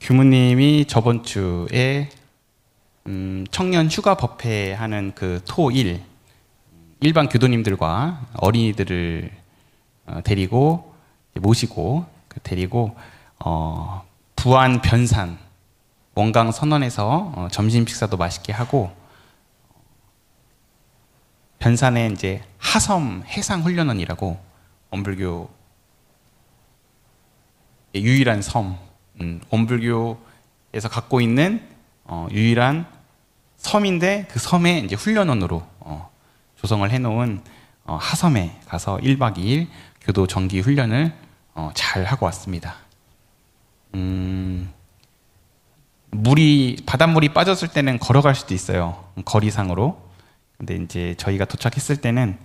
규무님이 저번 주에 청년 휴가 법회 하는 그 토1 일반 교도님들과 어린이들을 데리고 모시고 데리고 부안 변산 원강 선원에서 점심 식사도 맛있게 하고 변산에 이제 하섬 해상훈련원이라고 원불교 유일한 섬, 원불교에서 갖고 있는 유일한 섬인데 그 섬에 이제 훈련원으로 조성을 해놓은 하섬에 가서 1박 2일 교도 정기 훈련을 잘 하고 왔습니다. 바닷물이 빠졌을 때는 걸어갈 수도 있어요. 거리상으로. 근데 이제 저희가 도착했을 때는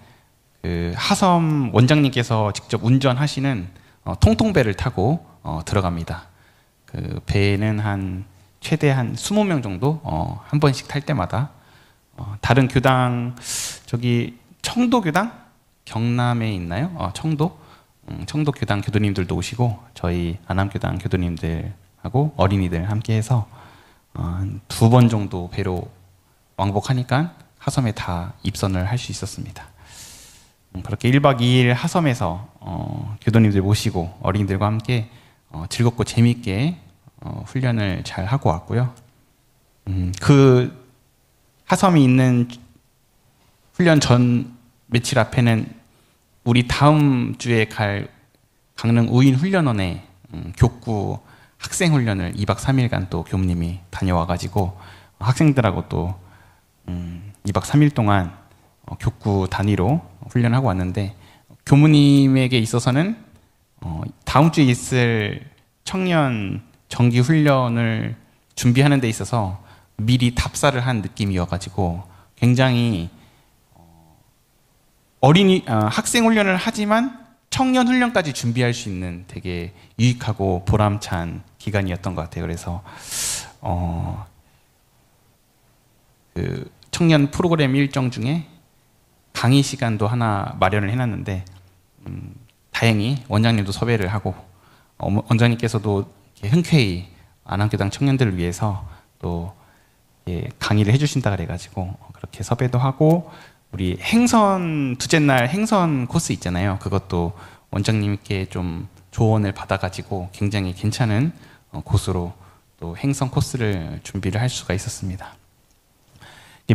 그 하섬 원장님께서 직접 운전하시는 통통배를 타고 들어갑니다. 그 배에는 최대 한 20명 정도 한 번씩 탈 때마다 다른 교당 저기 청도 교당 경남에 있나요? 청도 교당 교도님들도 오시고 저희 안암교당 교도님들하고 어린이들 함께해서 한 2번 정도 배로 왕복하니까 하섬에 다 입선을 할 수 있었습니다. 그렇게 1박 2일 하섬에서 교도님들 모시고 어린이들과 함께 즐겁고 재미있게 훈련을 잘 하고 왔고요. 그 하섬이 있는 훈련 전 며칠 앞에는 우리 다음 주에 갈 강릉 우인훈련원에 교구 학생훈련을 2박 3일간 또 교무님이 다녀와가지고 학생들하고 또 2박 3일 동안 교구 단위로 훈련하고 왔는데 교무님에게 있어서는 다음 주에 있을 청년 정기 훈련을 준비하는 데 있어서 미리 답사를 한 느낌이어가지고 굉장히 학생 훈련을 하지만 청년 훈련까지 준비할 수 있는 되게 유익하고 보람찬 기간이었던 것 같아요. 그래서 그 청년 프로그램 일정 중에 강의 시간도 하나 마련을 해놨는데 다행히 원장님도 섭외를 하고 원장님께서도 흔쾌히 안암교당 청년들을 위해서 또 강의를 해주신다 그래가지고 그렇게 섭외도 하고 우리 둘째 날 행선 코스 있잖아요. 그것도 원장님께 좀 조언을 받아가지고 굉장히 괜찮은 곳으로 또 행선 코스를 준비를 할 수가 있었습니다.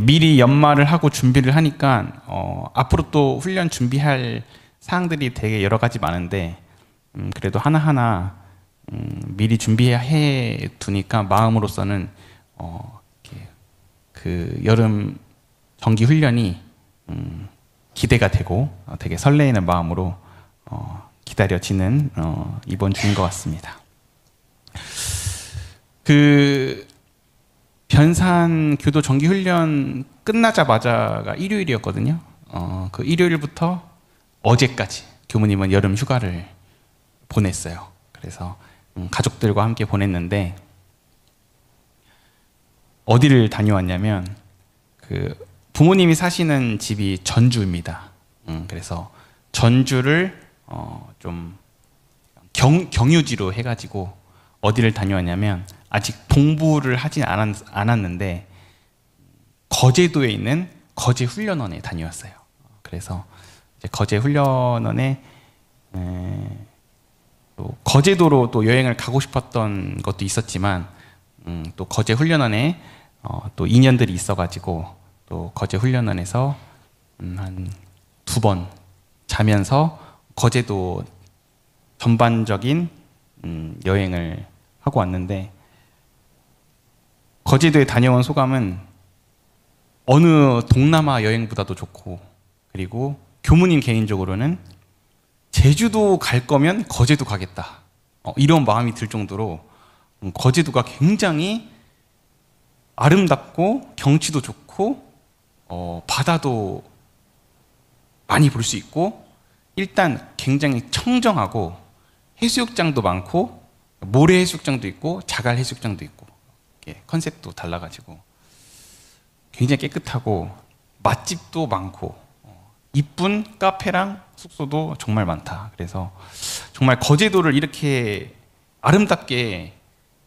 미리 연말을 하고 준비를 하니까 앞으로 또 훈련 준비할 사항들이 되게 여러 가지 많은데 그래도 하나하나 미리 준비해 두니까 마음으로서는 그 여름 정기 훈련이 기대가 되고 되게 설레이는 마음으로 기다려지는 이번 주인 것 같습니다. 그 변산 교도 정기 훈련 끝나자마자가 일요일이었거든요. 그 일요일부터 어제까지 교무님은 여름 휴가를 보냈어요. 그래서 가족들과 함께 보냈는데 어디를 다녀왔냐면 그 부모님이 사시는 집이 전주입니다. 그래서 전주를 좀 경유지로 해가지고 어디를 다녀왔냐면 아직 봉부를 하진 않았는데 거제도에 있는 거제훈련원에 다녀왔어요. 그래서 이제 거제훈련원에 또 거제도로 또 여행을 가고 싶었던 것도 있었지만 또 거제훈련원에 또 인연들이 있어가지고 또 거제훈련원에서 한 2번 자면서 거제도 전반적인 여행을 하고 왔는데 거제도에 다녀온 소감은 어느 동남아 여행보다도 좋고 그리고 교무님 개인적으로는 제주도 갈 거면 거제도 가겠다 이런 마음이 들 정도로 거제도가 굉장히 아름답고 경치도 좋고 바다도 많이 볼 수 있고 일단 굉장히 청정하고 해수욕장도 많고 모래 해수욕장도 있고 자갈 해수욕장도 있고 컨셉도 달라가지고 굉장히 깨끗하고 맛집도 많고 이쁜 카페랑 숙소도 정말 많다. 그래서 정말 거제도를 이렇게 아름답게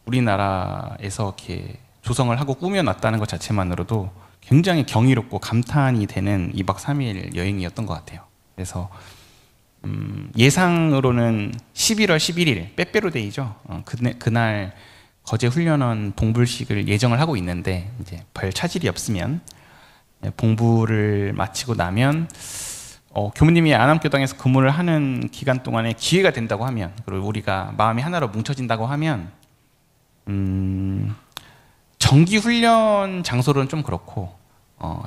우리나라에서 이렇게 조성을 하고 꾸며놨다는 것 자체만으로도 굉장히 경이롭고 감탄이 되는 2박 3일 여행이었던 것 같아요. 그래서 예상으로는 11월 11일 빼빼로데이죠. 그날 거제 훈련원 봉불식을 예정을 하고 있는데 이제 별 차질이 없으면 봉부를 마치고 나면 교무님이 안암교당에서 근무를 하는 기간 동안에 기회가 된다고 하면, 그리고 우리가 마음이 하나로 뭉쳐진다고 하면 정기 훈련 장소로는 좀 그렇고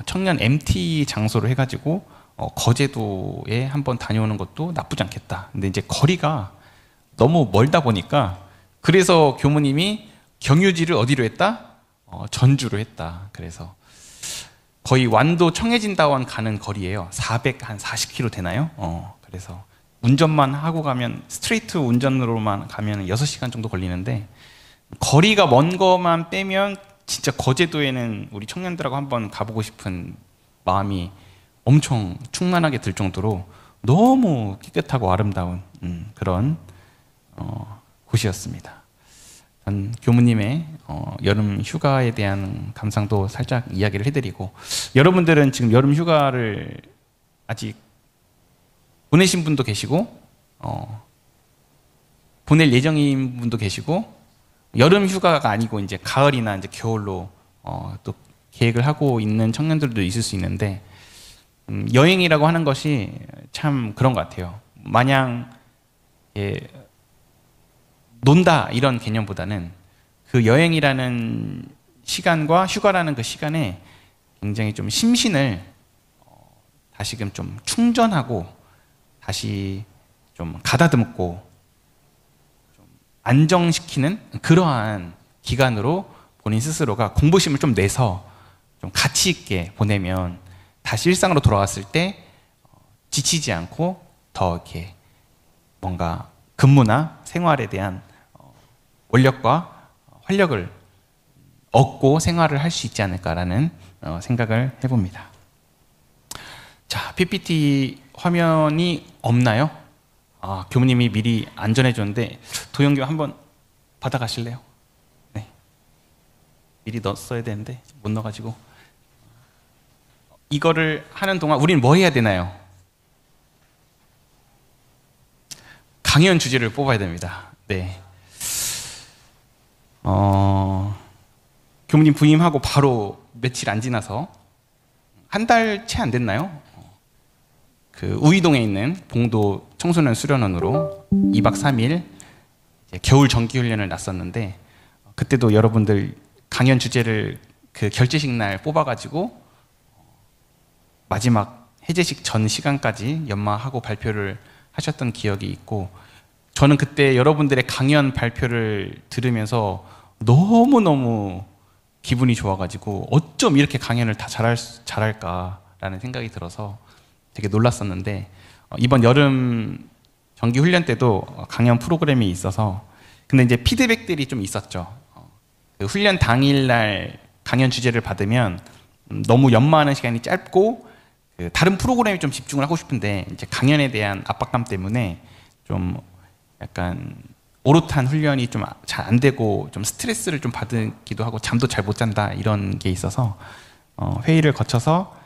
청년 MT 장소로 해가지고 거제도에 한번 다녀오는 것도 나쁘지 않겠다. 근데 이제 거리가 너무 멀다 보니까 그래서 교무님이 경유지를 어디로 했다? 전주로 했다. 그래서 거의 완도 청해진다원 가는 거리예요. 440km 되나요? 그래서 운전만 하고 가면, 스트레이트 운전으로만 가면 6시간 정도 걸리는데, 거리가 먼 거만 빼면 진짜 거제도에는 우리 청년들하고 한번 가보고 싶은 마음이 엄청 충만하게 들 정도로 너무 깨끗하고 아름다운 그런 곳이었습니다. 전 교무님의 여름 휴가에 대한 감상도 살짝 이야기를 해드리고, 여러분들은 지금 여름 휴가를 아직 보내신 분도 계시고 보낼 예정인 분도 계시고, 여름 휴가가 아니고 이제 가을이나 이제 겨울로 또 계획을 하고 있는 청년들도 있을 수 있는데, 여행이라고 하는 것이 참 그런 것 같아요. 마냥 논다 이런 개념보다는 그 여행이라는 시간과 휴가라는 그 시간에 굉장히 좀 심신을 다시금 좀 충전하고 다시 좀 가다듬고 좀 안정시키는 그러한 기간으로 본인 스스로가 공부심을 좀 내서 좀 가치 있게 보내면 다시 일상으로 돌아왔을 때 지치지 않고 더 이렇게 뭔가 근무나 생활에 대한 원력과 활력을 얻고 생활을 할 수 있지 않을까라는 생각을 해봅니다. 자, PPT 화면이 없나요? 교무님이 미리 안전해 줬는데 도영교 한번 받아가실래요? 네. 미리 넣었어야 되는데 못 넣어가지고. 이거를 하는 동안 우리는 뭐 해야 되나요? 강연 주제를 뽑아야 됩니다. 네. 교무님 부임하고 바로 며칠 안 지나서 한 달 채 안 됐나요? 그 우이동에 있는 봉도 청소년 수련원으로 2박 3일 겨울 정기훈련을 났었는데, 그때도 여러분들 강연 주제를 그 결제식 날 뽑아가지고 마지막 해제식 전 시간까지 연마하고 발표를 하셨던 기억이 있고, 저는 그때 여러분들의 강연 발표를 들으면서 너무너무 기분이 좋아가지고 어쩜 이렇게 강연을 다 잘할까라는 생각이 들어서 되게 놀랐었는데, 이번 여름 정기훈련 때도 강연 프로그램이 있어서, 근데 이제 피드백들이 좀 있었죠. 그 훈련 당일날 강연 주제를 받으면 너무 연마하는 시간이 짧고 그 다른 프로그램에 좀 집중을 하고 싶은데 이제 강연에 대한 압박감 때문에 좀 약간 오롯한 훈련이 좀 잘 안 되고 좀 스트레스를 좀 받기도 하고 잠도 잘 못 잔다 이런 게 있어서 회의를 거쳐서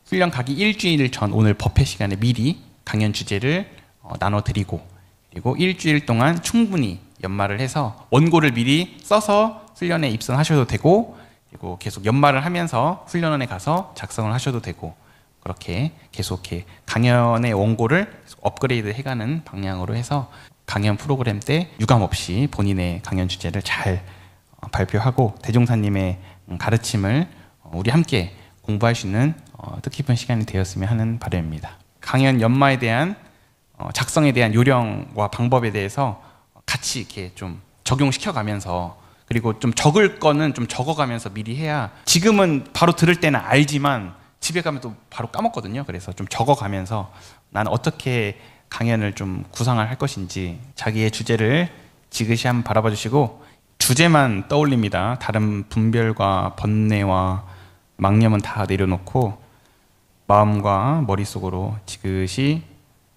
훈련 가기 일주일 전 오늘 법회 시간에 미리 강연 주제를 나눠드리고, 그리고 일주일 동안 충분히 연마를 해서 원고를 미리 써서 훈련에 입선하셔도 되고, 그리고 계속 연마를 하면서 훈련원에 가서 작성을 하셔도 되고, 그렇게 계속 강연의 원고를 업그레이드 해가는 방향으로 해서 강연 프로그램 때 유감 없이 본인의 강연 주제를 잘 발표하고 대종사님의 가르침을 우리 함께 공부할 수 있는 뜻깊은 시간이 되었으면 하는 바람입니다. 강연 연마에 대한 작성에 대한 요령과 방법에 대해서 같이 이렇게 좀 적용시켜가면서, 그리고 좀 적을 거는 좀 적어가면서 미리 해야, 지금은 바로 들을 때는 알지만 집에 가면 또 바로 까먹거든요. 그래서 좀 적어가면서 난 어떻게 강연을 좀 구상을 할 것인지 자기의 주제를 지그시 한번 바라봐 주시고, 주제만 떠올립니다. 다른 분별과 번뇌와 망념은 다 내려놓고 마음과 머릿속으로 지그시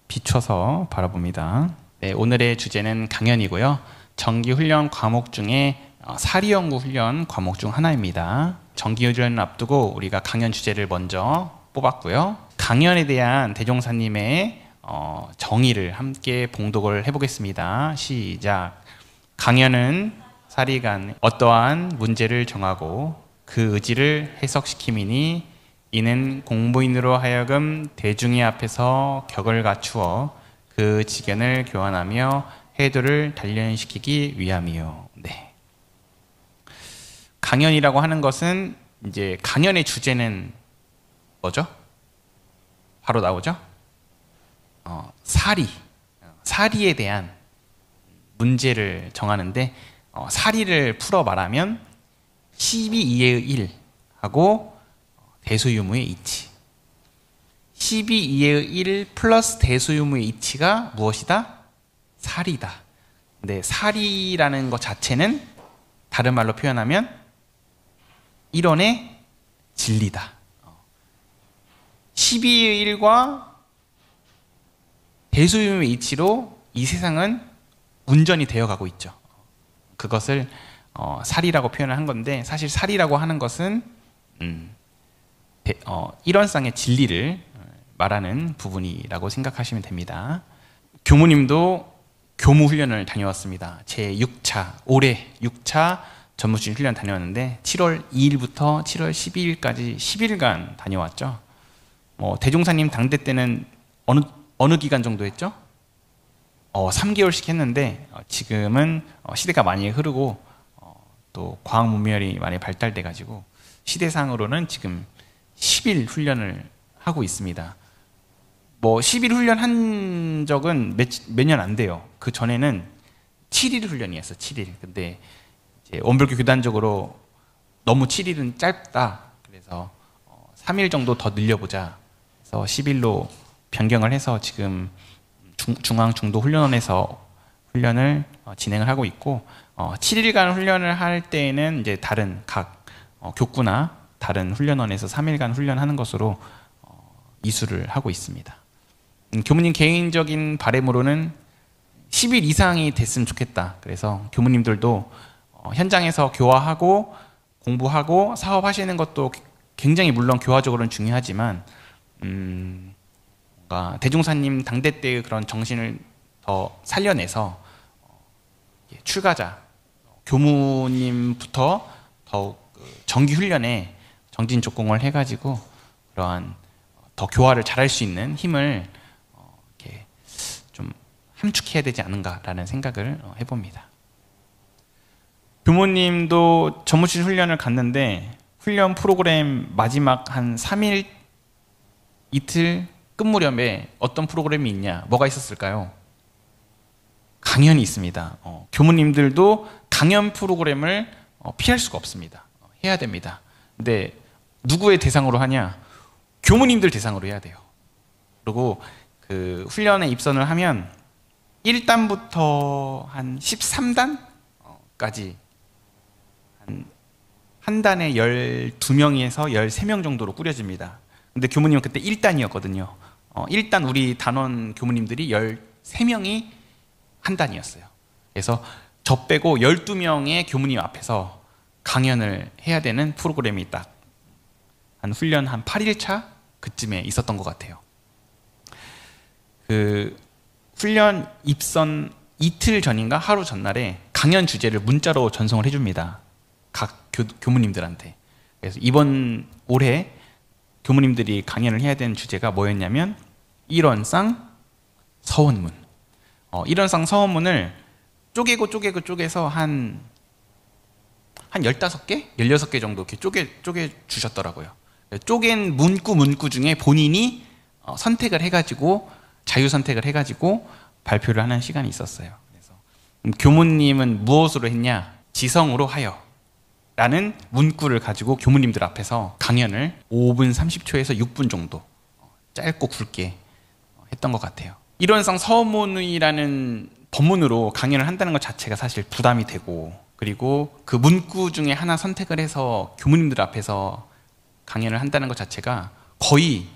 비춰서 바라봅니다. 네, 오늘의 주제는 강연이고요. 정기훈련 과목 중에 사리연구 훈련 과목 중 하나입니다. 정기훈련을 앞두고 우리가 강연 주제를 먼저 뽑았고요. 강연에 대한 대종사님의 정의를 함께 봉독을 해보겠습니다. 시작. 강연은 사리간 어떠한 문제를 정하고 그 의지를 해석시킴이니 이는 공부인으로 하여금 대중의 앞에서 격을 갖추어 그 지견을 교환하며 해도를 단련시키기 위함이요. 네. 강연이라고 하는 것은 이제 강연의 주제는 뭐죠? 바로 나오죠? 사리에 대한 문제를 정하는데 사리를 풀어 말하면 12이의 1 하고 대소유무의 이치. 12이의 1 플러스 대소유무의 이치가 무엇이다? 사리다. 근데 사리라는 것 자체는 다른 말로 표현하면 일원의 진리다. 12의 1과 대소유무의 이치로 이 세상은 운전이 되어가고 있죠. 그것을 사리라고 표현을 한 건데 사실 사리라고 하는 것은 일원상의 진리를 말하는 부분이라고 생각하시면 됩니다. 교무님도 교무훈련을 다녀왔습니다. 제 6차, 올해 6차 전무진 훈련 다녀왔는데 7월 2일부터 7월 12일까지 10일간 다녀왔죠. 대종사님 당대 때는 어느 기간 정도 했죠? 3개월씩 했는데 지금은 시대가 많이 흐르고 또 과학문명이 많이 발달돼 가지고 시대상으로는 지금 10일 훈련을 하고 있습니다. 10일 훈련한 적은 몇 년 안 돼요. 그 전에는 7일 훈련이었어. 7일. 근데 이제 원불교 교단적으로 너무 7일은 짧다. 그래서 3일 정도 더 늘려보자. 그래서 10일로 변경을 해서 지금 중앙 중도 훈련원에서 훈련을 진행을 하고 있고 7일간 훈련을 할 때에는 이제 다른 각 교구나 다른 훈련원에서 3일간 훈련하는 것으로 이수를 하고 있습니다. 교무님 개인적인 바람으로는 10일 이상이 됐으면 좋겠다. 그래서 교무님들도 현장에서 교화하고 공부하고 사업하시는 것도 굉장히 물론 교화적으로는 중요하지만 뭔가 대종사님 당대 때의 그런 정신을 더 살려내서 출가자, 교무님부터 더욱 정기훈련에 정진족공을 해가지고 그러한 더 교화를 잘할 수 있는 힘을 이렇게 좀 함축해야 되지 않은가라는 생각을 해봅니다. 교무님도 전무실 훈련을 갔는데 훈련 프로그램 마지막 한 3일 이틀 끝 무렵에 어떤 프로그램이 있냐? 뭐가 있었을까요? 강연이 있습니다. 교무님들도 강연 프로그램을 피할 수가 없습니다. 해야 됩니다. 근데 누구의 대상으로 하냐? 교무님들 대상으로 해야 돼요. 그리고 그 훈련에 입선을 하면 1단부터 한 13단까지 한 단에 12명에서 13명 정도로 꾸려집니다. 근데 교무님은 그때 1단이었거든요. 1단 우리 단원 교무님들이 13명이 한 단이었어요. 그래서 저 빼고 12명의 교무님 앞에서 강연을 해야 되는 프로그램이 딱 한 훈련 한 8일차 그쯤에 있었던 것 같아요. 그 훈련 입선 이틀 전인가 하루 전날에 강연 주제를 문자로 전송을 해줍니다. 각 교무님들한테. 그래서 올해 교무님들이 강연을 해야 되는 주제가 뭐였냐면 일원상 서원문. 일원상 서원문을 쪼개서 한 15개? 16개 정도 이렇게 쪼개 주셨더라고요. 쪼갠 문구 중에 본인이 선택을 해가지고 자유 선택을 해가지고 발표를 하는 시간이 있었어요. 그래서 교무님은 무엇으로 했냐? 지성으로 하여 라는 문구를 가지고 교무님들 앞에서 강연을 5분 30초에서 6분 정도 짧고 굵게 했던 것 같아요. 일원상 서문이라는 법문으로 강연을 한다는 것 자체가 사실 부담이 되고 그리고 그 문구 중에 하나 선택을 해서 교무님들 앞에서 강연을 한다는 것 자체가 거의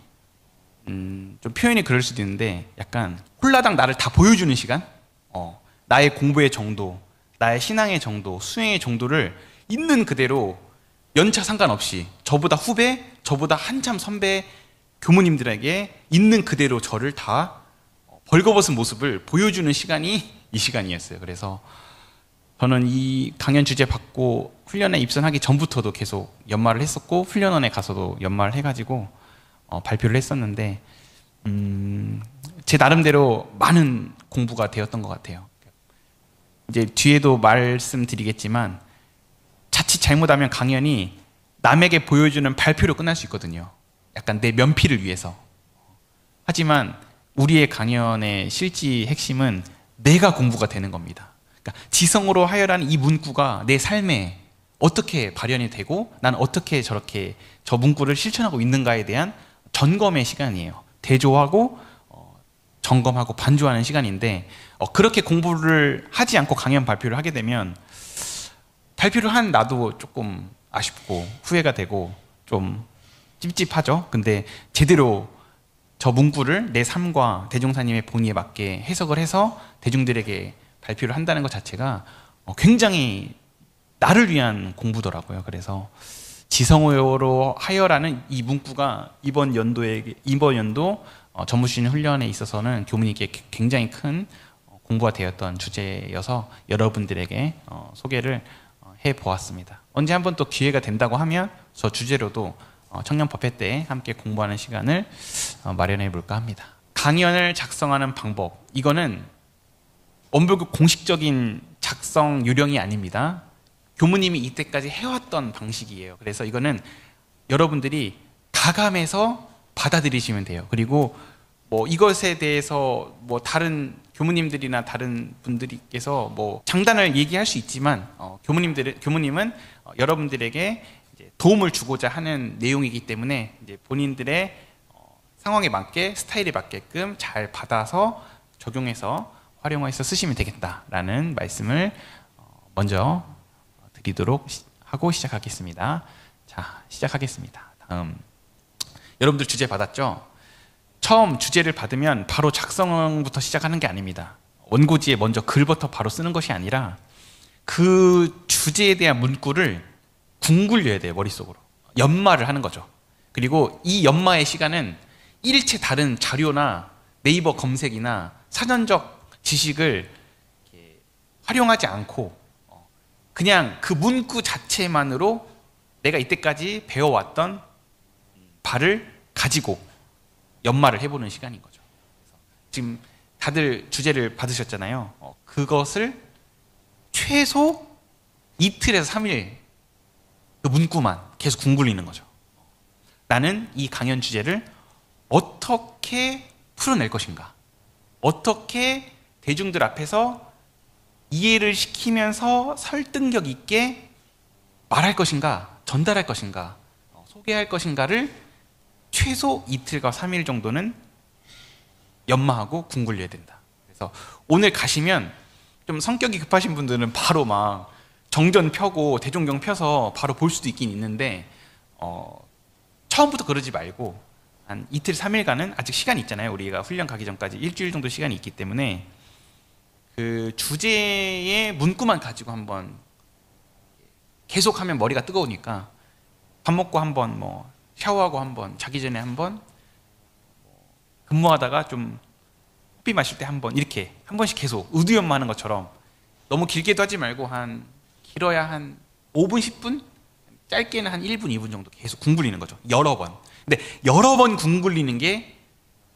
좀 표현이 그럴 수도 있는데 약간 홀라당 나를 다 보여주는 시간? 나의 공부의 정도, 나의 신앙의 정도, 수행의 정도를 있는 그대로 연차 상관없이 저보다 후배, 저보다 한참 선배 교무님들에게 있는 그대로 저를 다 벌거벗은 모습을 보여주는 시간이 이 시간이었어요. 그래서 저는 이 강연 주제 받고 훈련에 입선하기 전부터도 계속 연말을 했었고 훈련원에 가서도 연말을 해가지고 발표를 했었는데 제 나름대로 많은 공부가 되었던 것 같아요. 이제 뒤에도 말씀드리겠지만 자칫 잘못하면 강연이 남에게 보여주는 발표로 끝날 수 있거든요. 약간 내 면피를 위해서. 하지만 우리의 강연의 실지 핵심은 내가 공부가 되는 겁니다. 그러니까 지성으로 하여라는 이 문구가 내 삶에 어떻게 발현이 되고 난 어떻게 저렇게 저 문구를 실천하고 있는가에 대한 점검의 시간이에요. 대조하고 점검하고 반조하는 시간인데 그렇게 공부를 하지 않고 강연 발표를 하게 되면 발표를 한 나도 조금 아쉽고 후회가 되고 좀 찝찝하죠. 근데 제대로 저 문구를 내 삶과 대종사님의 본의에 맞게 해석을 해서 대중들에게 발표를 한다는 것 자체가 굉장히 나를 위한 공부더라고요. 그래서 지성으로 하여라는 이 문구가 이번 연도 전무신 훈련에 있어서는 교무님께 굉장히 큰 공부가 되었던 주제여서 여러분들에게 소개를 해보았습니다. 언제 한번 또 기회가 된다고 하면 저 주제로도 청년법회 때 함께 공부하는 시간을 마련해 볼까 합니다. 강연을 작성하는 방법, 이거는 원불교 공식적인 작성 요령이 아닙니다. 교무님이 이때까지 해왔던 방식이에요. 그래서 이거는 여러분들이 가감해서 받아들이시면 돼요. 그리고 뭐 이것에 대해서 뭐 다른 교무님들이나 다른 분들께서 뭐 장단을 얘기할 수 있지만 교무님은 여러분들에게 이제 도움을 주고자 하는 내용이기 때문에 이제 본인들의 상황에 맞게 스타일에 맞게끔 잘 받아서 적용해서 활용해서 쓰시면 되겠다라는 말씀을 먼저 드리도록 하고 시작하겠습니다. 자, 시작하겠습니다. 다음, 여러분들 주제 받았죠? 처음 주제를 받으면 바로 작성부터 시작하는 게 아닙니다. 원고지에 먼저 글부터 바로 쓰는 것이 아니라 그 주제에 대한 문구를 궁굴려야 돼요. 머릿속으로. 연마를 하는 거죠. 그리고 이 연마의 시간은 일체 다른 자료나 네이버 검색이나 사전적 지식을 활용하지 않고 그냥 그 문구 자체만으로 내가 이때까지 배워왔던 바를 가지고 연마를 해보는 시간인 거죠. 그래서 지금 다들 주제를 받으셨잖아요. 그것을 최소 이틀에서 3일 그 문구만 계속 궁굴리는 거죠. 나는 이 강연 주제를 어떻게 풀어낼 것인가, 어떻게 대중들 앞에서 이해를 시키면서 설득력 있게 말할 것인가, 전달할 것인가, 소개할 것인가를 최소 이틀과 3일 정도는 연마하고 궁굴려야 된다. 그래서 오늘 가시면 좀 성격이 급하신 분들은 바로 막 정전 펴고 대종경 펴서 바로 볼 수도 있긴 있는데 처음부터 그러지 말고 한 이틀 3일간은 아직 시간이 있잖아요. 우리가 훈련 가기 전까지 일주일 정도 시간이 있기 때문에 그 주제의 문구만 가지고 한번 계속하면 머리가 뜨거우니까 밥 먹고 한번 뭐 샤워하고 한번 자기 전에 한번 근무하다가 좀 커피 마실 때 한번 이렇게 한 번씩 계속 의두연마하는 것처럼 너무 길게도 하지 말고 한 길어야 한 5분 10분 짧게는 한 1분 2분 정도 계속 궁굴리는 거죠. 여러 번. 근데 여러 번 궁굴리는 게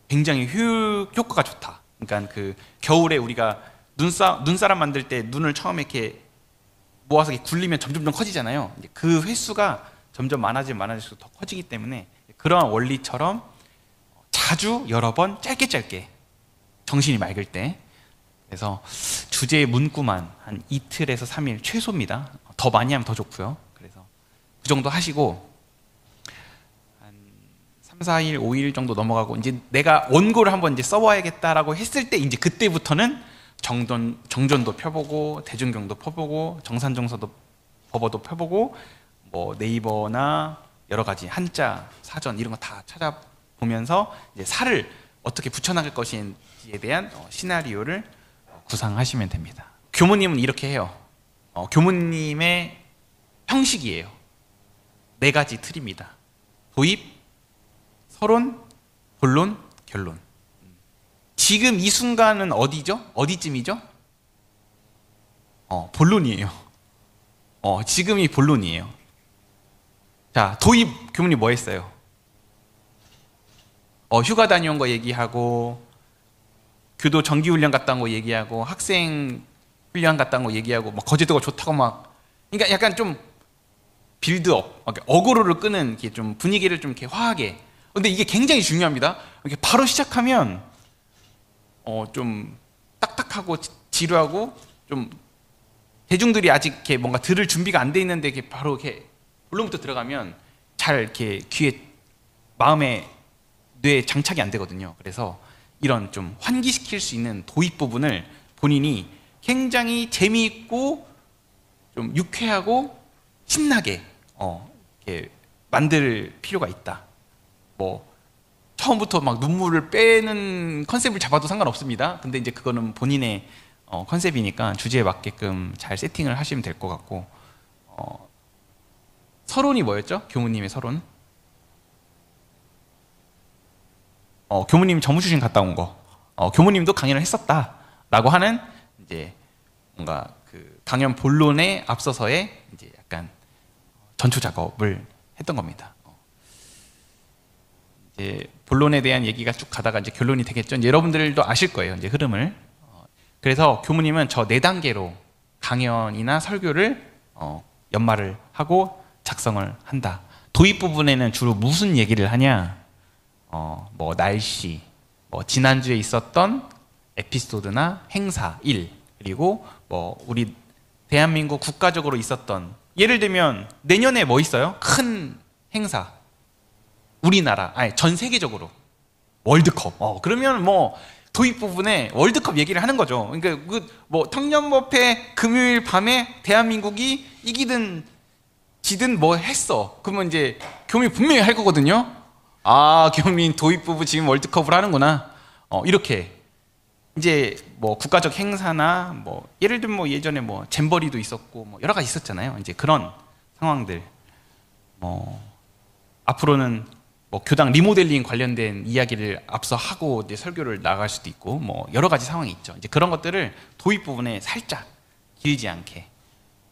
굉장히 효과가 좋다. 그러니까 그 겨울에 우리가 눈사람 만들 때 눈을 처음에 이렇게 모아서 이렇게 굴리면 점점 커지잖아요. 그 횟수가 점점 많아질수록 더 커지기 때문에 그러한 원리처럼 자주 여러 번 짧게 정신이 맑을 때, 그래서 주제의 문구만 한 이틀에서 3일 최소입니다. 더 많이 하면 더 좋고요. 그래서 그 정도 하시고 한 3, 4일, 5일 정도 넘어가고 이제 내가 원고를 한번 이제 써봐야겠다라고 했을 때 이제 그때부터는 정전도 펴보고 대중경도 펴보고 정산정서도 법어도 펴보고 뭐 네이버나 여러 가지 한자, 사전 이런 거 다 찾아보면서 이제 살을 어떻게 붙여나갈 것인지에 대한 시나리오를 구상하시면 됩니다. 교무님은 이렇게 해요. 교무님의 형식이에요. 4가지 틀입니다. 도입, 서론, 본론, 결론. 지금 이 순간은 어디죠? 어디쯤이죠? 본론이에요. 지금이 본론이에요. 자, 도입 교무님 뭐 했어요? 휴가 다녀온 거 얘기하고, 교도 정기훈련 갔다 온 거 얘기하고, 학생 훈련 갔다 온 거 얘기하고, 막 거제도가 좋다고 막. 그러니까 약간 좀 빌드업, 어그로를 끄는 이렇게 좀 분위기를 좀 이렇게 화하게. 근데 이게 굉장히 중요합니다. 이렇게 바로 시작하면 좀 딱딱하고 지루하고 좀 대중들이 아직 이렇게 뭔가 들을 준비가 안 돼 있는데 이렇게 바로 이렇게 본론부터 들어가면 잘 이렇게 귀에 마음에 뇌에 장착이 안 되거든요. 그래서 이런 좀 환기시킬 수 있는 도입 부분을 본인이 굉장히 재미있고 좀 유쾌하고 신나게 이렇게 만들 필요가 있다. 뭐 처음부터 막 눈물을 빼는 컨셉을 잡아도 상관없습니다. 근데 이제 그거는 본인의 컨셉이니까 주제에 맞게끔 잘 세팅을 하시면 될 것 같고, 서론이 뭐였죠? 교무님의 서론? 교무님 정무주신 갔다 온 거. 교무님도 강연을 했었다라고 하는 이제 뭔가 그 강연 본론에 앞서서의 이제 약간 전초 작업을 했던 겁니다. 이제 본론에 대한 얘기가 쭉 가다가 이제 결론이 되겠죠. 이제 여러분들도 아실 거예요. 이제 흐름을. 그래서 교무님은 저 4단계로 강연이나 설교를 연말을 하고 작성을 한다. 도입 부분에는 주로 무슨 얘기를 하냐? 뭐 날씨, 뭐 지난주에 있었던 에피소드나 행사, 일, 그리고 뭐 우리 대한민국 국가적으로 있었던, 예를 들면 내년에 뭐 있어요? 큰 행사. 우리나라, 아니 전 세계적으로 월드컵. 그러면 뭐 도입 부분에 월드컵 얘기를 하는 거죠. 그러니까 그 뭐 청년법회 금요일 밤에 대한민국이 이기든 지든 뭐 했어. 그러면 이제 교민 분명히 할 거거든요. 아, 교민 도입 부분 지금 월드컵을 하는구나. 이렇게 이제 뭐 국가적 행사나 뭐 예를 들면 뭐 예전에 뭐 잼버리도 있었고 뭐 여러 가지 있었잖아요. 이제 그런 상황들. 앞으로는 뭐 교당 리모델링 관련된 이야기를 앞서 하고 이제 설교를 나갈 수도 있고 뭐 여러 가지 상황이 있죠. 이제 그런 것들을 도입 부분에 살짝 길지 않게,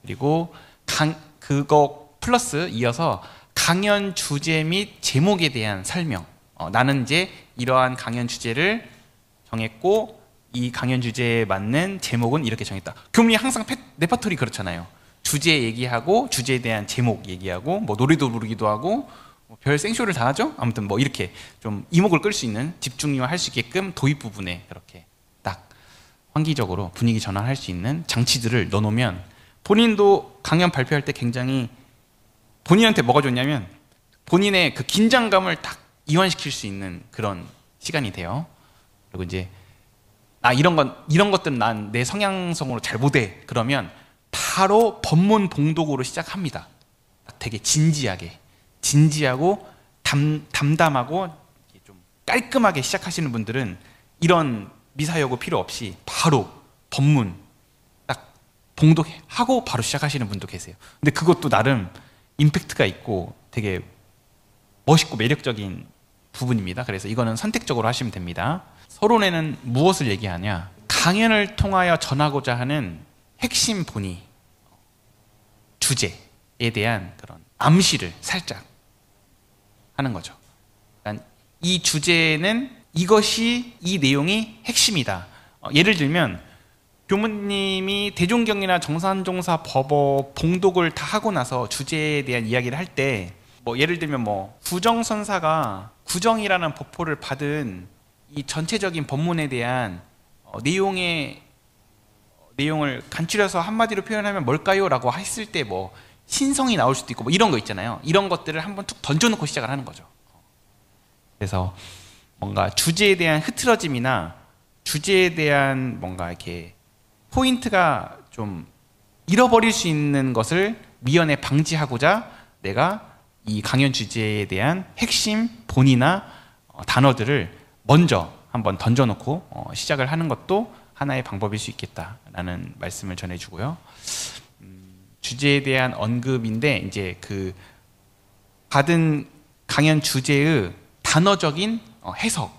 그리고 그거 플러스 이어서 강연 주제 및 제목에 대한 설명. 나는 이제 이러한 강연 주제를 정했고 이 강연 주제에 맞는 제목은 이렇게 정했다. 교문이 항상 레퍼토리 그렇잖아요. 주제 얘기하고 주제에 대한 제목 얘기하고 뭐 노래도 부르기도 하고 별 생쇼를 다 하죠. 아무튼 뭐 이렇게 좀 이목을 끌 수 있는, 집중력을 할 수 있게끔 도입 부분에 그렇게 딱 환기적으로 분위기 전환할 수 있는 장치들을 넣어놓으면 본인도 강연 발표할 때 굉장히 본인한테 뭐가 좋냐면 본인의 그 긴장감을 딱 이완시킬 수 있는 그런 시간이 돼요. 그리고 이제 이런 것들은 난 내 성향성으로 잘 못해. 그러면 바로 법문 봉독으로 시작합니다. 되게 진지하고 담담하고 좀 깔끔하게 시작하시는 분들은 이런 미사여구 필요 없이 바로 법문 딱 봉독하고 바로 시작하시는 분도 계세요. 근데 그것도 나름 임팩트가 있고 되게 멋있고 매력적인 부분입니다. 그래서 이거는 선택적으로 하시면 됩니다. 서론에는 무엇을 얘기하냐? 강연을 통하여 전하고자 하는 핵심 본의, 주제에 대한 그런 암시를 살짝 하는 거죠. 그러니까 이 주제는 이것이, 이 내용이 핵심이다. 예를 들면 교무님이 대종경이나 정산종사 법어 봉독을 다 하고 나서 주제에 대한 이야기를 할 때 뭐 예를 들면 뭐 구정선사가 구정이라는 법호를 받은 이 전체적인 법문에 대한 내용을 간추려서 한마디로 표현하면 뭘까요? 라고 했을 때 뭐 신성이 나올 수도 있고 뭐 이런 거 있잖아요. 이런 것들을 한번 툭 던져놓고 시작을 하는 거죠. 그래서 뭔가 주제에 대한 흐트러짐이나 주제에 대한 뭔가 이렇게 포인트가 좀 잃어버릴 수 있는 것을 미연에 방지하고자 내가 이 강연 주제에 대한 핵심 본이나 단어들을 먼저 한번 던져놓고 시작을 하는 것도 하나의 방법일 수 있겠다라는 말씀을 전해주고요. 주제에 대한 언급인데 이제 그 받은 강연 주제의 단어적인 해석,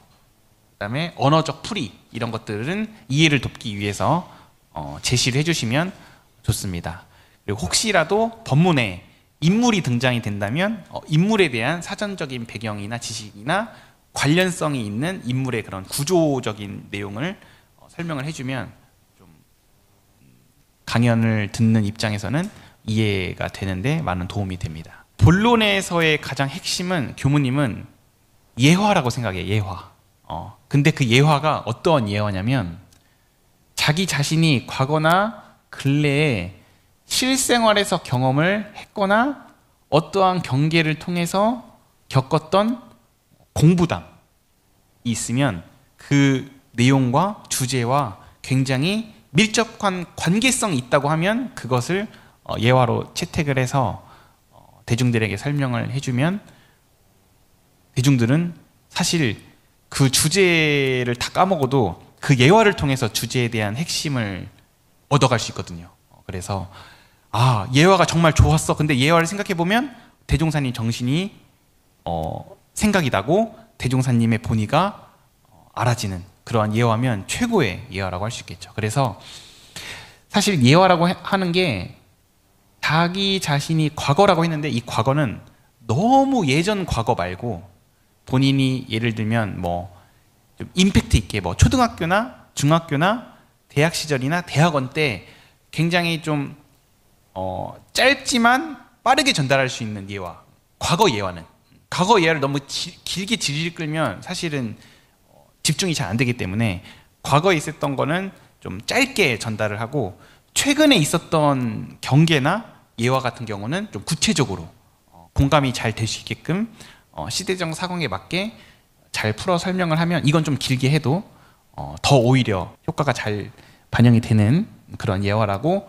그다음에 언어적 풀이 이런 것들은 이해를 돕기 위해서 제시를 해주시면 좋습니다. 그리고 혹시라도 법문에 인물이 등장이 된다면 인물에 대한 사전적인 배경이나 지식이나 관련성이 있는 인물의 그런 구조적인 내용을 설명을 해주면 좀 강연을 듣는 입장에서는 이해가 되는데 많은 도움이 됩니다. 본론에서의 가장 핵심은 교무님은 예화라고 생각해요. 예화. 근데 그 예화가 어떠한 예화냐면 자기 자신이 과거나 근래에 실생활에서 경험을 했거나 어떠한 경계를 통해서 겪었던 공부담이 있으면 그 내용과 주제와 굉장히 밀접한 관계성이 있다고 하면 그것을 예화로 채택을 해서 대중들에게 설명을 해주면 대중들은 사실 그 주제를 다 까먹어도 그 예화를 통해서 주제에 대한 핵심을 얻어갈 수 있거든요. 그래서 예화가 정말 좋았어. 근데 예화를 생각해보면 대종사님 정신이 생각이 나고 대종사님의 본의가 알아지는 그러한 예화면 최고의 예화라고 할 수 있겠죠. 그래서 사실 예화라고 하는 게 자기 자신이 과거라고 했는데 이 과거는 너무 예전 과거 말고 본인이 예를 들면 좀 임팩트 있게 초등학교나 중학교나 대학 시절이나 대학원 때 굉장히 좀 짧지만 빠르게 전달할 수 있는 예화. 과거 예화는 과거 예화를 너무 길게 질질 끌면 사실은 집중이 잘 안 되기 때문에 과거에 있었던 거는 좀 짧게 전달을 하고 최근에 있었던 경계나 예화 같은 경우는 좀 구체적으로 공감이 잘 될 수 있게끔 시대적 상황에 맞게 잘 풀어 설명을 하면 이건 좀 길게 해도 더 오히려 효과가 잘 반영이 되는 그런 예화라고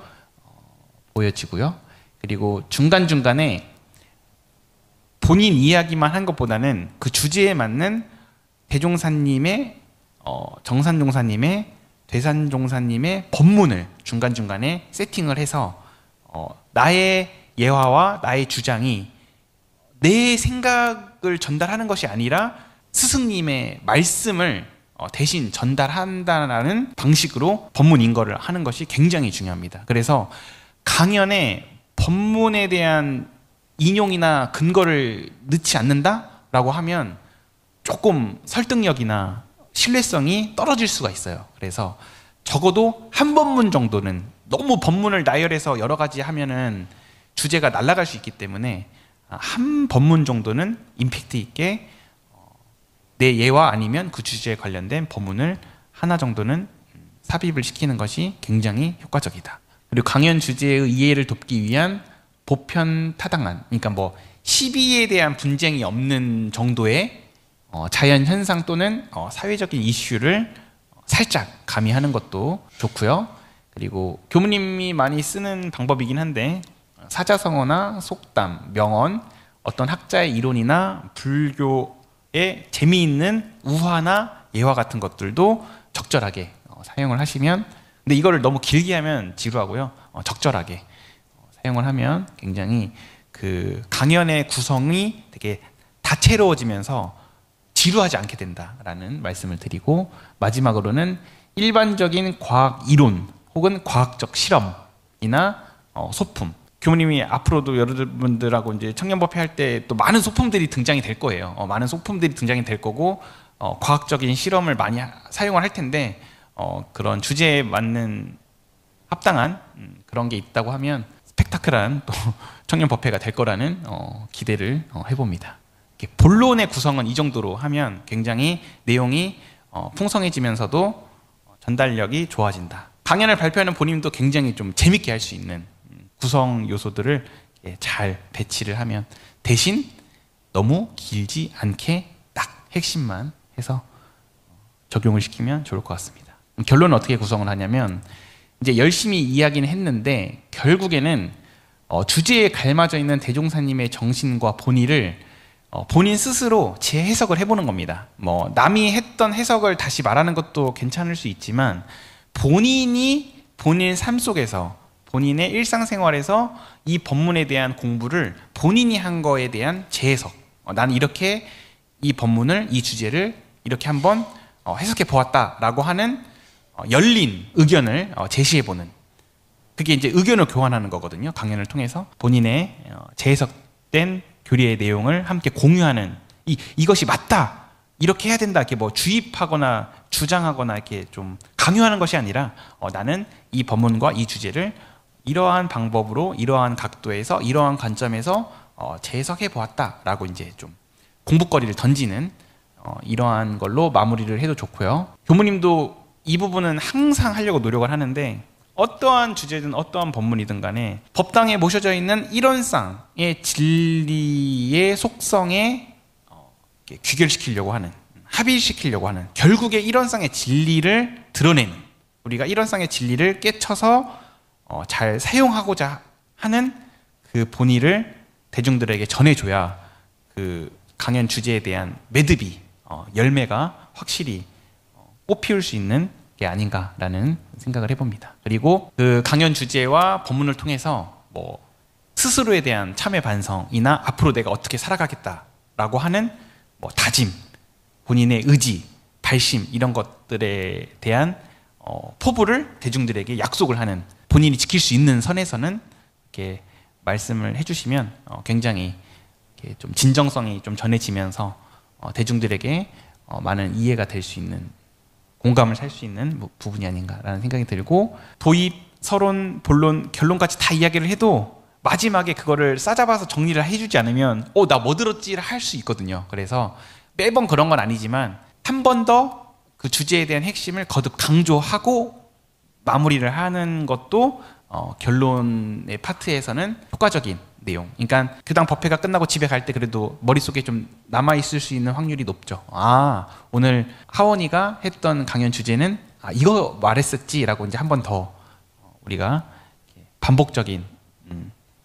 보여지고요. 그리고 중간중간에 본인 이야기만 한 것보다는 그 주제에 맞는 대종사님의 정산종사님의 되산종사님의 법문을 중간중간에 세팅을 해서 나의 예화와 나의 주장이 내 생각을 전달하는 것이 아니라 스승님의 말씀을 대신 전달한다는 방식으로 법문 인거를 하는 것이 굉장히 중요합니다. 그래서 강연에 법문에 대한 인용이나 근거를 넣지 않는다라고 하면 조금 설득력이나 신뢰성이 떨어질 수가 있어요. 그래서 적어도 한 법문 정도는 너무 법문을 나열해서 여러 가지 하면은 주제가 날아갈 수 있기 때문에 한 법문 정도는 임팩트 있게 내 예화 아니면 그 주제에 관련된 법문을 하나 정도는 삽입을 시키는 것이 굉장히 효과적이다. 그리고 강연 주제의 이해를 돕기 위한 보편타당한, 그러니까 시비에 대한 분쟁이 없는 정도의 자연 현상 또는 사회적인 이슈를 살짝 가미하는 것도 좋고요. 그리고 교무님이 많이 쓰는 방법이긴 한데 사자성어나 속담, 명언, 어떤 학자의 이론이나 불교의 재미있는 우화나 예화 같은 것들도 적절하게 사용을 하시면, 근데 이거를 너무 길게 하면 지루하고요. 적절하게 사용을 하면 굉장히 그 강연의 구성이 되게 다채로워지면서 지루하지 않게 된다라는 말씀을 드리고, 마지막으로는 일반적인 과학 이론 혹은 과학적 실험이나 소품, 교무님이 앞으로도 여러분들하고 이제 청년법회 할 때 또 많은 소품들이 등장이 될 거예요. 많은 소품들이 등장이 될 거고 과학적인 실험을 많이 사용을 할 텐데 그런 주제에 맞는 합당한 그런 게 있다고 하면 스펙타클한 또 청년법회가 될 거라는 기대를 해봅니다. 본론의 구성은 이 정도로 하면 굉장히 내용이 풍성해지면서도 전달력이 좋아진다. 강연을 발표하는 본인도 굉장히 좀 재밌게 할 수 있는 구성 요소들을 잘 배치를 하면, 대신 너무 길지 않게 딱 핵심만 해서 적용을 시키면 좋을 것 같습니다. 결론은 어떻게 구성을 하냐면, 이제 열심히 이야기는 했는데 결국에는 주제에 갈마져 있는 대종사님의 정신과 본의를 본인 스스로 재해석을 해보는 겁니다. 남이 했던 해석을 다시 말하는 것도 괜찮을 수 있지만 본인이 본인 삶 속에서 본인의 일상생활에서 이 법문에 대한 공부를 본인이 한 거에 대한 재해석, 나는 이렇게 이 법문을, 이 주제를 이렇게 한번 해석해 보았다라고 하는 열린 의견을 제시해보는, 그게 이제 의견을 교환하는 거거든요. 강연을 통해서 본인의 재해석된 교리의 내용을 함께 공유하는, 이것이 맞다, 이렇게 해야 된다, 이렇게 뭐 주입하거나 주장하거나 이렇게 좀 강요하는 것이 아니라 나는 이 법문과 이 주제를 이러한 방법으로, 이러한 각도에서, 이러한 관점에서 재해석해 보았다라고 이제 좀 공부거리를 던지는 이러한 걸로 마무리를 해도 좋고요. 교무님도 이 부분은 항상 하려고 노력을 하는데, 어떠한 주제든 어떠한 법문이든 간에 법당에 모셔져 있는 일원상의 진리의 속성에 귀결시키려고 하는, 합의시키려고 하는, 결국에 일원상의 진리를 드러내는, 우리가 일원상의 진리를 깨쳐서 잘 사용하고자 하는 그 본의를 대중들에게 전해줘야 그 강연 주제에 대한 매듭이, 열매가 확실히 꽃피울 수 있는 게 아닌가라는 생각을 해봅니다. 그리고 그 강연 주제와 법문을 통해서 뭐 스스로에 대한 참회 반성이나 앞으로 내가 어떻게 살아가겠다라고 하는 뭐 다짐, 본인의 의지, 발심, 이런 것들에 대한 포부를 대중들에게 약속을 하는, 본인이 지킬 수 있는 선에서는 이렇게 말씀을 해주시면 굉장히 이렇게 좀 진정성이 좀 전해지면서 대중들에게 많은 이해가 될 수 있는, 공감을 살 수 있는 부분이 아닌가라는 생각이 들고, 도입, 서론, 본론, 결론까지 다 이야기를 해도 마지막에 그거를 싸잡아서 정리를 해주지 않으면 나 뭐 들었지를 할 수 있거든요. 그래서 매번 그런 건 아니지만 한 번 더 그 주제에 대한 핵심을 거듭 강조하고 마무리를 하는 것도 결론의 파트에서는 효과적인 내용. 그러니까 교당 법회가 끝나고 집에 갈 때 그래도 머릿속에 좀 남아있을 수 있는 확률이 높죠. 오늘 하원이가 했던 강연 주제는 이거 말했었지라고 이제 한 번 더 우리가 반복적인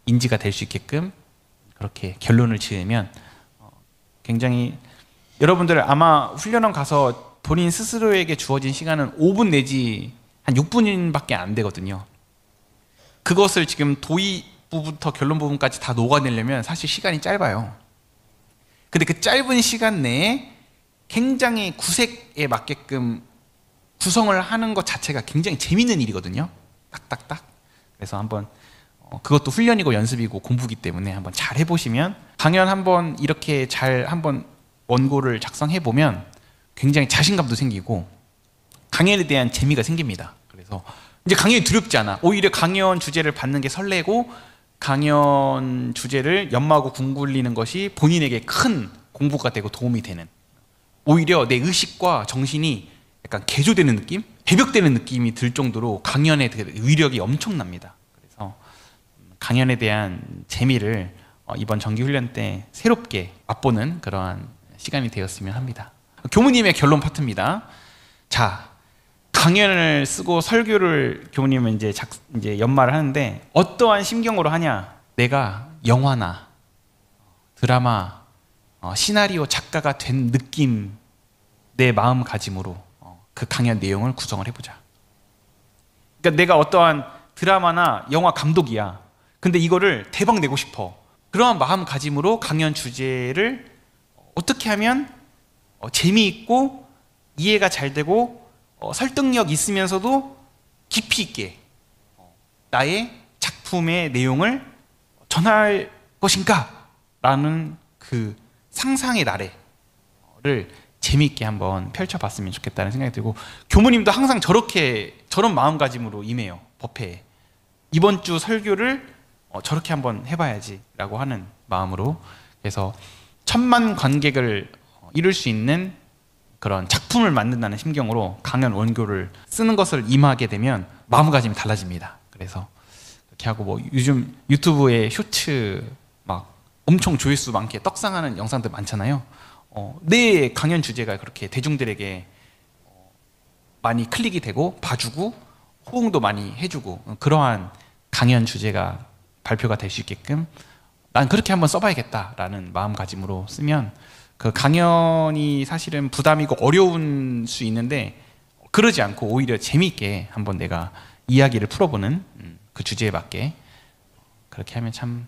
인지가 될 수 있게끔 그렇게 결론을 지으면 굉장히, 여러분들 아마 훈련원 가서 본인 스스로에게 주어진 시간은 5분 내지 한 6분밖에 안 되거든요. 그것을 지금 도입부부터 결론 부분까지 다 녹아내려면 사실 시간이 짧아요. 근데 그 짧은 시간 내에 굉장히 구색에 맞게끔 구성을 하는 것 자체가 굉장히 재밌는 일이거든요. 딱딱딱. 그래서 한번 그것도 훈련이고 연습이고 공부기 때문에 한번 잘 해보시면, 강연 한번 이렇게 잘 한번 원고를 작성해 보면 굉장히 자신감도 생기고 강연에 대한 재미가 생깁니다. 그래서 이제 강연이 두렵지 않아. 오히려 강연 주제를 받는 게 설레고, 강연 주제를 연마하고 궁굴리는 것이 본인에게 큰 공부가 되고 도움이 되는, 오히려 내 의식과 정신이 약간 개조되는 느낌? 개벽되는 느낌이 들 정도로 강연의 위력이 엄청납니다. 그래서 강연에 대한 재미를 이번 정기훈련 때 새롭게 맛보는 그러한 시간이 되었으면 합니다. 교무님의 결론 파트입니다. 자, 강연을 쓰고 설교를 교무님은 이제 연말을 하는데 어떠한 심경으로 하냐? 내가 영화나 드라마, 시나리오 작가가 된 느낌, 내 마음가짐으로 그 강연 내용을 구성을 해보자. 그러니까 내가 어떠한 드라마나 영화 감독이야. 근데 이거를 대박 내고 싶어. 그러한 마음가짐으로 강연 주제를 어떻게 하면 재미있고 이해가 잘 되고 설득력 있으면서도 깊이 있게 나의 작품의 내용을 전할 것인가? 라는 그 상상의 나래를 재미있게 한번 펼쳐봤으면 좋겠다는 생각이 들고, 교무님도 항상 저런 마음가짐으로 임해요. 법회에. 이번 주 설교를 저렇게 한번 해봐야지 라고 하는 마음으로, 그래서 1000만 관객을 이룰 수 있는 그런 작품을 만든다는 심경으로 강연 원고를 쓰는 것을 임하게 되면 마음가짐이 달라집니다. 그래서 그렇게 하고, 뭐 요즘 유튜브에 쇼츠 막 엄청 조회수 많게 떡상하는 영상들 많잖아요. 내 강연 주제가 그렇게 대중들에게 많이 클릭이 되고 봐주고 호응도 많이 해주고, 그러한 강연 주제가 발표가 될 수 있게끔 난 그렇게 한번 써봐야겠다라는 마음가짐으로 쓰면, 그 강연이 사실은 부담이고 어려운 수 있는데 그러지 않고 오히려 재미있게 한번 내가 이야기를 풀어보는 그 주제에 맞게 그렇게 하면 참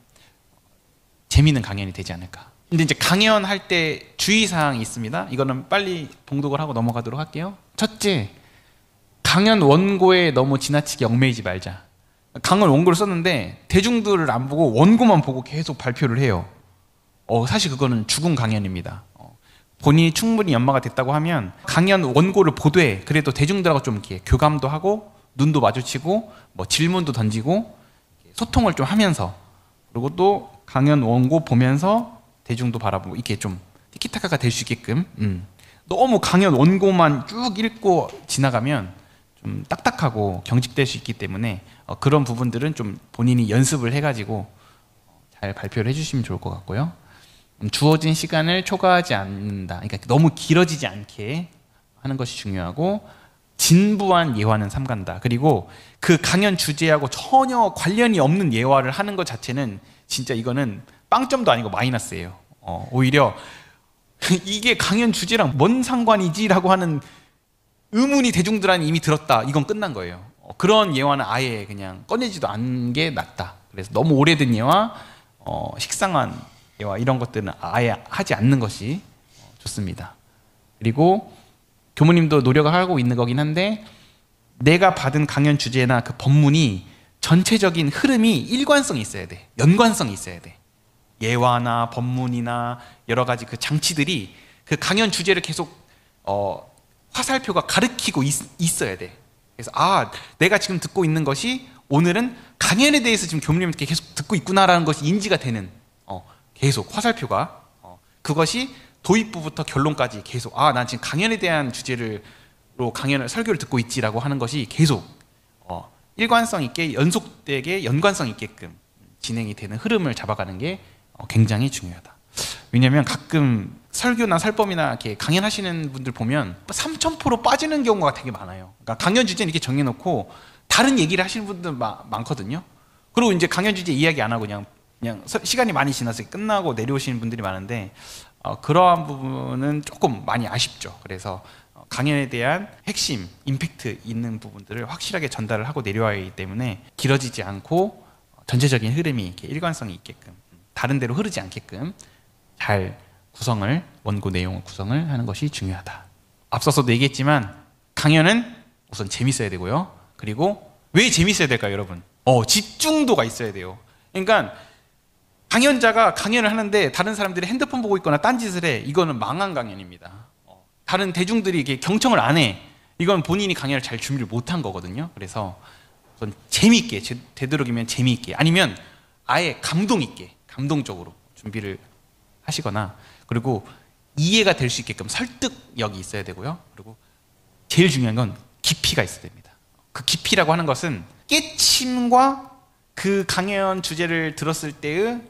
재미있는 강연이 되지 않을까. 근데 이제 강연할 때 주의사항이 있습니다. 이거는 빨리 봉독을 하고 넘어가도록 할게요. 첫째, 강연 원고에 너무 지나치게 얽매이지 말자. 강연 원고를 썼는데 대중들을 안 보고 원고만 보고 계속 발표를 해요. 사실 그거는 죽은 강연입니다. 본인이 충분히 연마가 됐다고 하면 강연 원고를 보되 그래도 대중들하고 좀 이렇게 교감도 하고 눈도 마주치고 뭐 질문도 던지고 소통을 좀 하면서, 그리고 또 강연 원고 보면서 대중도 바라보고 이렇게 좀 티키타카가 될 수 있게끔. 너무 강연 원고만 쭉 읽고 지나가면 좀 딱딱하고 경직될 수 있기 때문에 그런 부분들은 좀 본인이 연습을 해가지고 잘 발표를 해주시면 좋을 것 같고요. 주어진 시간을 초과하지 않는다. 그러니까 너무 길어지지 않게 하는 것이 중요하고, 진부한 예화는 삼간다. 그리고 그 강연 주제하고 전혀 관련이 없는 예화를 하는 것 자체는 진짜 이거는 빵점도 아니고 마이너스예요. 오히려 이게 강연 주제랑 뭔 상관이지? 라고 하는 의문이 대중들한테 이미 들었다. 이건 끝난 거예요. 그런 예화는 아예 그냥 꺼내지도 않은 게 낫다. 그래서 너무 오래된 예화, 식상한 예화 이런 것들은 아예 하지 않는 것이 좋습니다. 그리고 교무님도 노력을 하고 있는 거긴 한데, 내가 받은 강연 주제나 그 법문이 전체적인 흐름이 일관성이 있어야 돼. 연관성이 있어야 돼. 예화나 법문이나 여러 가지 그 장치들이 그 강연 주제를 계속 화살표가 가리키고 있어야 돼. 그래서 내가 지금 듣고 있는 것이 오늘은 강연에 대해서 지금 교무님께 계속 듣고 있구나라는 것이 인지가 되는, 계속 화살표가 그것이 도입부부터 결론까지 계속 난 지금 강연에 대한 주제로 강연을 설교를 듣고 있지라고 하는 것이 계속 일관성 있게 연속되게 연관성 있게끔 진행이 되는 흐름을 잡아가는 게 굉장히 중요하다. 왜냐하면 가끔 설교나 설법이나 이렇게 강연하시는 분들 보면 3000% 빠지는 경우가 되게 많아요. 그러니까 강연 주제는 이렇게 정해놓고 다른 얘기를 하시는 분들 많거든요. 그리고 이제 강연 주제 이야기 안 하고 그냥 시간이 많이 지나서 끝나고 내려오시는 분들이 많은데, 그러한 부분은 조금 많이 아쉽죠. 그래서 강연에 대한 핵심, 임팩트 있는 부분들을 확실하게 전달을 하고 내려와야 하기 때문에 길어지지 않고 전체적인 흐름이 이렇게 일관성이 있게끔, 다른 데로 흐르지 않게끔 잘 원고 내용을 구성을 하는 것이 중요하다. 앞서서도 얘기했지만 강연은 우선 재밌어야 되고요. 그리고 왜 재밌어야 될까요, 여러분? 집중도가 있어야 돼요. 그러니까 강연자가 강연을 하는데 다른 사람들이 핸드폰 보고 있거나 딴짓을 해. 이거는 망한 강연입니다. 다른 대중들이 이게 경청을 안 해. 이건 본인이 강연을 잘 준비를 못한 거거든요. 그래서 우선 재미있게, 되도록이면 재미있게, 아니면 아예 감동 있게, 감동적으로 준비를 하시거나, 그리고 이해가 될 수 있게끔 설득력이 있어야 되고요. 그리고 제일 중요한 건 깊이가 있어야 됩니다. 그 깊이라고 하는 것은 깨침과 그 강연 주제를 들었을 때의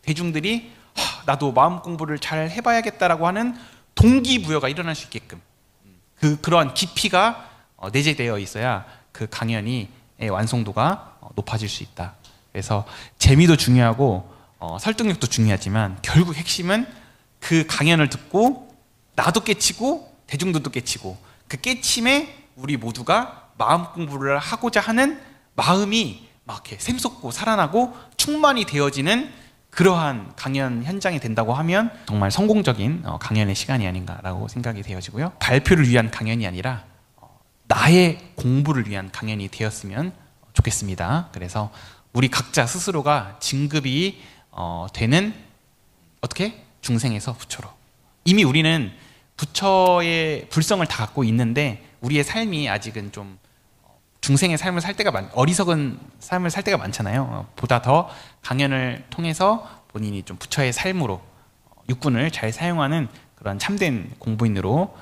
대중들이 나도 마음 공부를 잘 해봐야겠다라고 하는 동기부여가 일어날 수 있게끔 그러한 깊이가 내재되어 있어야 그 강연의 완성도가 높아질 수 있다. 그래서 재미도 중요하고 설득력도 중요하지만 결국 핵심은 그 강연을 듣고 나도 깨치고 대중들도 깨치고, 그 깨침에 우리 모두가 마음 공부를 하고자 하는 마음이 막 이렇게 샘솟고 살아나고 충만이 되어지는 그러한 강연 현장이 된다고 하면 정말 성공적인 강연의 시간이 아닌가라고 생각이 되어지고요. 발표를 위한 강연이 아니라 나의 공부를 위한 강연이 되었으면 좋겠습니다. 그래서 우리 각자 스스로가 진급이 되는, 어떻게? 중생에서 부처로. 이미 우리는 부처의 불성을 다 갖고 있는데 우리의 삶이 아직은 좀 중생의 삶을 살 때가 어리석은 삶을 살 때가 많잖아요. 보다 더 강연을 통해서 본인이 좀 부처의 삶으로 육군을 잘 사용하는 그런 참된 공부인으로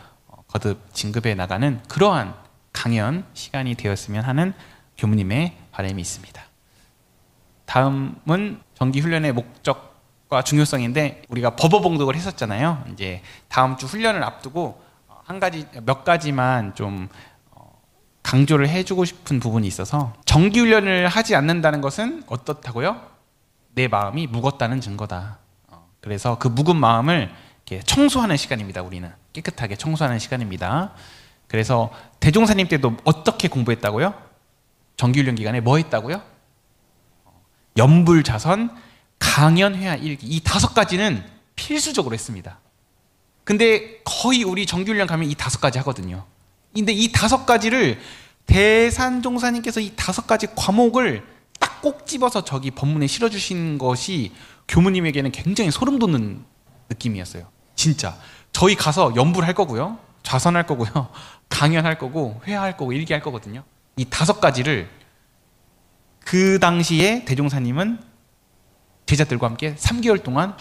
거듭 진급해 나가는 그러한 강연 시간이 되었으면 하는 교무님의 바람이 있습니다. 다음은 정기훈련의 목적과 중요성인데, 우리가 법어봉독을 했었잖아요. 이제 다음 주 훈련을 앞두고 몇 가지만 좀 강조를 해주고 싶은 부분이 있어서, 정기훈련을 하지 않는다는 것은 어떻다고요? 내 마음이 묵었다는 증거다. 그래서 그 묵은 마음을 이렇게 청소하는 시간입니다. 우리는 깨끗하게 청소하는 시간입니다. 그래서 대종사님 때도 어떻게 공부했다고요? 정기훈련 기간에 뭐 했다고요? 연불자선, 강연, 회화, 일기 이 5가지는 필수적으로 했습니다. 근데 거의 우리 정규훈련 가면 이 5가지 하거든요. 근데 이 5가지를 대산종사님께서 이 5가지 과목을 딱 꼭 집어서 저기 법문에 실어주신 것이 교무님에게는 굉장히 소름 돋는 느낌이었어요. 진짜 저희 가서 연불할 거고요, 좌선할 거고요, 강연할 거고, 회화할 거고, 일기할 거거든요. 이 5가지를 그 당시에 대종사님은 제자들과 함께 3개월 동안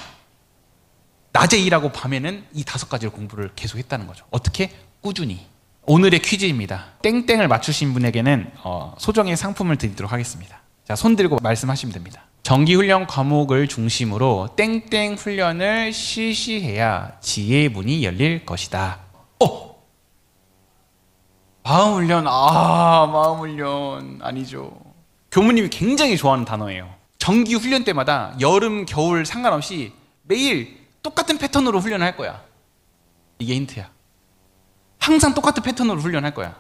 낮에 일하고 밤에는 이 5가지를 공부를 계속 했다는 거죠. 어떻게? 꾸준히. 오늘의 퀴즈입니다. 땡땡을 맞추신 분에게는 소정의 상품을 드리도록 하겠습니다. 자, 손 들고 말씀하시면 됩니다. 정기훈련 과목을 중심으로 땡땡 훈련을 실시해야 지혜의 문이 열릴 것이다. 마음훈련. 마음훈련 아니죠. 교무님이 굉장히 좋아하는 단어예요. 정기훈련 때마다 여름, 겨울 상관없이 매일 똑같은 패턴으로 훈련을 할 거야. 이게 힌트야. 항상 똑같은 패턴으로 훈련할 거야.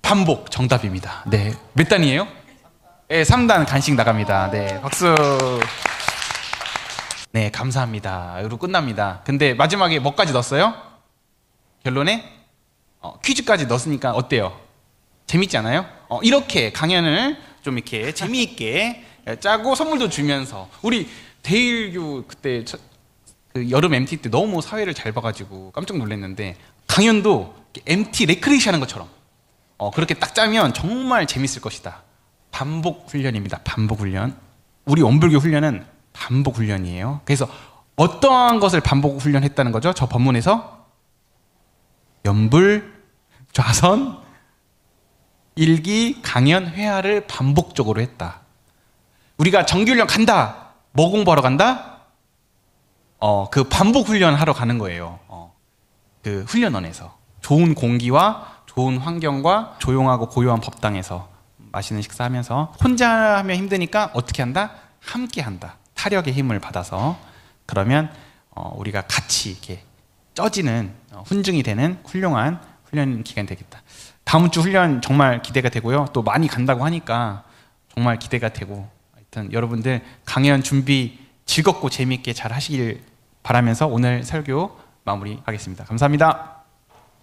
반복 정답입니다. 네. 몇 단이에요? 네, 3단 간식 나갑니다. 네, 박수. 네, 감사합니다. 이러고 끝납니다. 근데 마지막에 뭐까지 넣었어요? 결론에 퀴즈까지 넣었으니까 어때요? 재밌지 않아요? 이렇게 강연을 좀 이렇게 재미있게 짜고 선물도 주면서 우리 대일교 그때 그 여름 MT 때 너무 사회를 잘 봐가지고 깜짝 놀랐는데 강연도 MT 레크레이션 하는 것처럼 그렇게 딱 짜면 정말 재밌을 것이다. 반복 훈련입니다. 반복 훈련. 우리 원불교 훈련은 반복 훈련이에요. 그래서 어떠한 것을 반복 훈련했다는 거죠? 저 법문에서 연불, 좌선, 일기, 강연, 회화를 반복적으로 했다. 우리가 정규훈련 간다. 뭐 공부하러 간다? 그 반복 훈련하러 가는 거예요. 그 훈련원에서 좋은 공기와 좋은 환경과 조용하고 고요한 법당에서 맛있는 식사하면서 혼자 하면 힘드니까 어떻게 한다? 함께 한다. 타력의 힘을 받아서 그러면 우리가 같이 이렇게 쪄지는 훈증이 되는 훌륭한 훈련 기간이 되겠다. 다음 주 훈련 정말 기대가 되고요. 또 많이 간다고 하니까 정말 기대가 되고 하여튼 여러분들 강연 준비 즐겁고 재미있게 잘 하시길 바라면서 오늘 설교 마무리하겠습니다. 감사합니다.